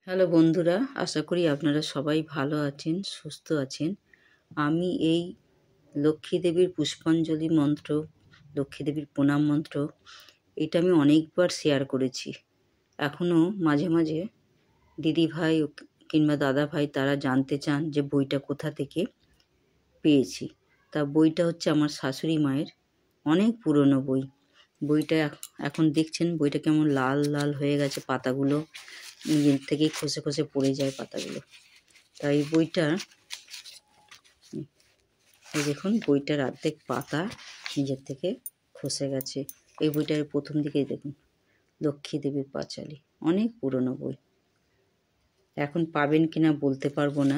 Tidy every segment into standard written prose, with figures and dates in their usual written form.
Hello বন্ধুরা, আশা করি আপনারা সবাই ভালো আছেন, সুস্থ আছেন। আমি এই লক্ষ্মী দেবীর পুষ্পাঞ্জলি মন্ত্র, লক্ষ্মী দেবীর প্রণাম মন্ত্র, এটা আমি অনেকবার শেয়ার করেছি। এখনও মাঝে মাঝে দিদিভাই কিংবা দাদাভাই তারা জানতে চান যে বইটা কোথা থেকে পেয়েছি। তা বইটা হচ্ছে আমার শাশুড়ি মায়ের অনেক পুরনো বই। বইটা এখন দেখছেন বইটা কেমন লাল লাল হয়ে গেছে, পাতাগুলো নিজের থেকেই খসে খসে পড়ে যায় পাতাগুলো। তাই বইটা এই দেখুন, বইটার অর্ধেক পাতা নিজের থেকে খসে গেছে। এই বইটার প্রথম দিকেই দেখুন, লক্ষ্মী দেবীর পাঁচালী, অনেক পুরনো বই। এখন পাবেন কিনা বলতে পারবো না।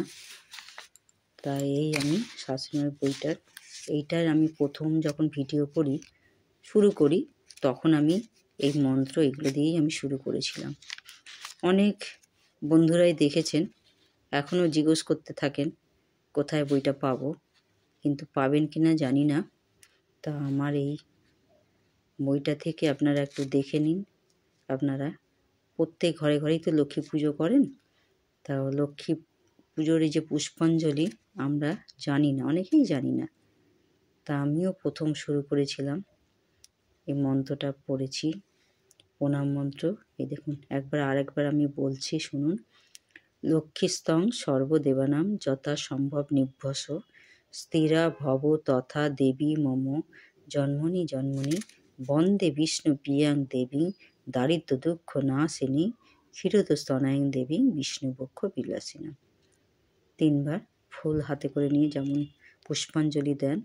তাই এই আমি শাশুড়ির এইটার আমি প্রথম যখন ভিডিও শুরু করি তখন আমি এই মন্ত্র এগুলো দিয়েই আমি শুরু করেছিলাম। অনেক বন্ধুরাই দেখেছেন, এখনও জিজ্ঞেস করতে থাকেন কোথায় বইটা পাবো, কিন্তু পাবেন কি না জানি না। তা আমার এই বইটা থেকে আপনারা একটু দেখে নিন। আপনারা প্রত্যেক ঘরে ঘরেই তো লক্ষ্মী পুজো করেন, তা লক্ষ্মী পুজোর এই যে পুষ্পাঞ্জলি আমরা জানি না, অনেকেই জানি না। তা আমিও প্রথম শুরু করেছিলাম, এই মন্ত্রটা পড়েছি, প্রণাম মন্ত্র। এই দেখুন, আরেকবার আমি বলছি, শুনুন। লক্ষ্মীস্তং সর্বদেবানাং যথা সম্ভব নিভ্যস স্থিরা ভব তথা দেবী মম জন্মনি জন্মনি বন্দে বিষ্ণু প্রিয়াং দেবী দারিদ্র দুঃখ নাশিনী ক্ষীরোদস্তনায়ং দেবী বিষ্ণুবক্ষ বিলাসিনা। 3 বার ফুল হাতে করে নিয়ে যেমন পুষ্পাঞ্জলি দেন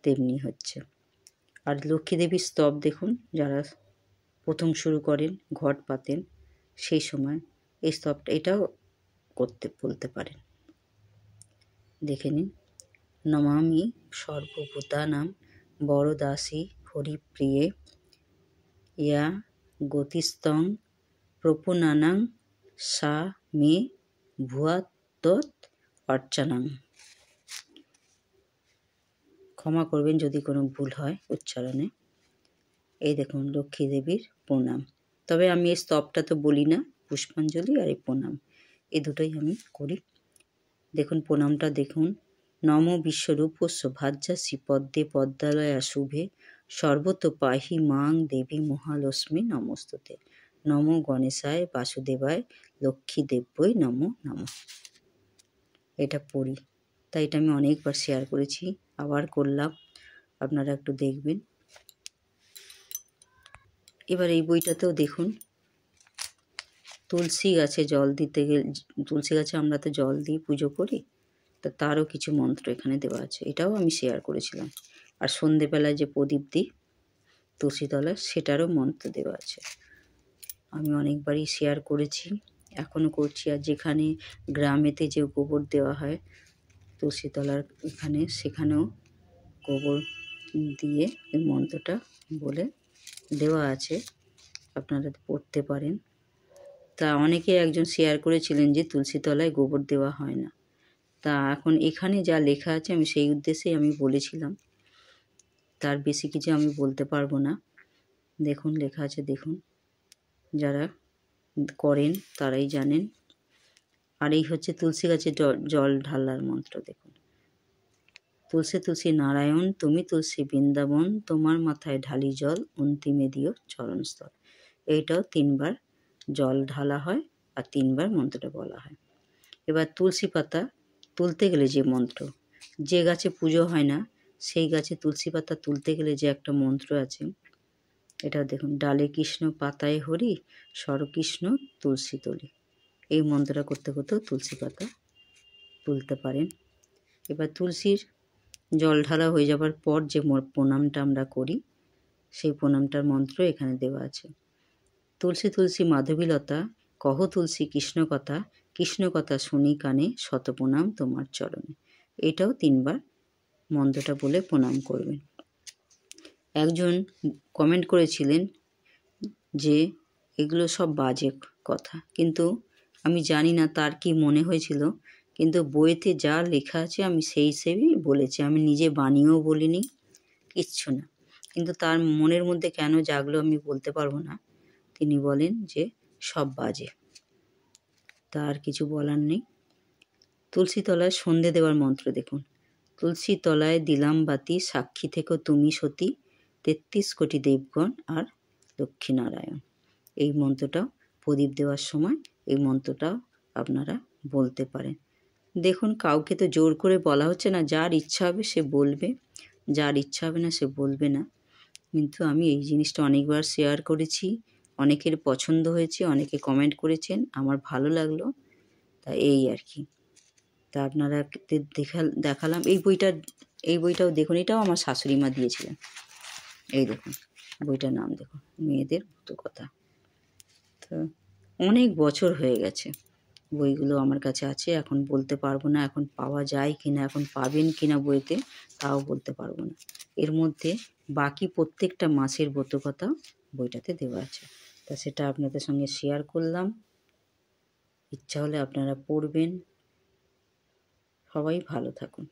তেমনি হচ্ছে। আর লক্ষ্মী দেবীর স্তব দেখুন, যারা প্রথম শুরু করেন, ঘট পাতেন, সেই সময় এই স্তবটা এটাও বলতে পারেন। দেখে নিন। নমামি সর্বভূতানাং বরদাসী হরিপ্রিয়ে ইয়া গতিস্তং প্রপুনানাং সা মে ভুয়াত্তৎ অর্চনাং। ক্ষমা করবেন যদি কোনো ভুল হয় উচ্চারণে। এই দেখুন, লক্ষ্মী দেবীর প্রণাম। তবে আমি এই স্তবটা তো বলি না, পুষ্পাঞ্জলি আর এই প্রণাম এই দুটোই আমি করি। দেখুন প্রণামটা দেখুন। নম বিশ্বরূপস্য ভাজ্যাসি পদ্মে পদ্মালয়া শুভে সর্বত পাহি মাং দেবী মহালক্ষ্মী নমস্তুতে। নমো গণেশায় বাসুদেবায় লক্ষ্মী দেব্যই নমো নমঃ। এটা পড়ি, তাই এটা আমি অনেকবার শেয়ার করেছি, আবার করলাম, আপনারা একটু দেখবেন। এবার এই বইটাতেও দেখুন, তুলসী গাছে জল দিতে গেলে, তুলসী গাছে আমরা তো জল দিয়ে পুজো করি, তা তারও কিছু মন্ত্র এখানে দেওয়া আছে, এটাও আমি শেয়ার করেছিলাম। আর সন্ধেবেলায় যে প্রদীপ দিই তুলসীতলায়, সেটারও মন্ত্র দেওয়া আছে, আমি অনেকবারই শেয়ার করেছি, এখনও করছি। আর যেখানে গ্রামেতে যে গোবর দেওয়া হয় তুলসীতলার এখানে, সেখানেও গোবর দিয়ে এই মন্ত্রটা বলে দেওয়া আছে, আপনারা পড়তে পারেন। তা অনেকে একজন শেয়ার করেছিলেন যে তুলসীতলায় গোবর দেওয়া হয় না। তা এখন এখানে যা লেখা আছে আমি সেই উদ্দেশ্যেই আমি বলেছিলাম, তার বেশি কিছু আমি বলতে পারবো না। দেখুন লেখা আছে, দেখুন, যারা করেন তারাই জানেন। আর এই হচ্ছে তুলসী গাছে জল ঢালার মন্ত্র। দেখুন, তুলসী তুলসী নারায়ণ তুমি তুলসী বৃন্দাবন তোমার মাথায় ঢালি জল অন্তিমে দিও চরণস্থল। এইটাও 3 বার জল ঢালা হয় আর 3 বার মন্ত্রটা বলা হয়। এবার তুলসী পাতা তুলতে গেলে যে মন্ত্র, যে গাছে পুজো হয় না সেই গাছে তুলসী পাতা তুলতে গেলে যে একটা মন্ত্র আছে, এটা দেখুন। ডালে কৃষ্ণ পাতায় হরি স্বরকৃষ্ণ তুলসী তলি। এই মন্ত্রটা করতে করতেও তুলসী পাতা তুলতে পারেন। এবার তুলসীর জল ঢালা হয়ে যাবার পর যে প্রণামটা আমরা করি, সেই প্রণামটার মন্ত্র এখানে দেওয়া আছে। তুলসী তুলসী মাধবীলতা কহ তুলসী কৃষ্ণ কথা শুনি কানে শত প্রণাম তোমার চরণে। এটাও 3 বার মন্ত্রটা বলে প্রণাম করবেন। একজন কমেন্ট করেছিলেন যে এগুলো সব বাজে কথা, কিন্তু আমি জানি না তার কি মনে হয়েছিল, কিন্তু বইতে যা লেখা আছে আমি সেই হিসেবেই বলেছি, আমি নিজে বানিয়েও বলিনি, কিচ্ছু না। কিন্তু তার মনের মধ্যে কেন জাগলো আমি বলতে পারবো না। তিনি বলেন যে সব বাজে। তার কিছু বলার নেই। তুলসী তলায় সন্ধে দেওয়ার মন্ত্র দেখুন। তুলসী তলায় দিলাম বাতি, সাক্ষী থেকো তুমি সতী, ৩৩ কোটি দেবগণ আর লক্ষ্মীনারায়ণ। এই মন্ত্রটাও প্রদীপ দেওয়ার সময় এই মন্ত্রটাও আপনারা বলতে পারেন। দেখুন, কাউকে তো জোর করে বলা হচ্ছে না, যার ইচ্ছা হবে সে বলবে, যার ইচ্ছা হবে না সে বলবে না। কিন্তু আমি এই জিনিসটা অনেকবার শেয়ার করেছি, অনেকের পছন্দ হয়েছে, অনেকে কমেন্ট করেছেন, আমার ভালো লাগলো, তা এই আর কি। তা আপনারা দেখালাম। এই বইটাও দেখুন, এটাও আমার শাশুড়ি মা দিয়েছিলেন। এই দেখুন, বইটার নাম দেখুন, মেয়েদের কথা। তো অনেক বছর হয়ে গেছে, বইগুলো আমার কাছে আছে। এখন বলতে পারবো না এখন পাওয়া যায় কি না, এখন পাবেন কি না বইতে তাও বলতে পারবো না। এর মধ্যে বাকি প্রত্যেকটা মাসের ব্রতকথা বইটাতে দেওয়া আছে, তা সেটা আপনাদের সঙ্গে শেয়ার করলাম। ইচ্ছা হলে আপনারা পড়বেন। সবাই ভালো থাকুন।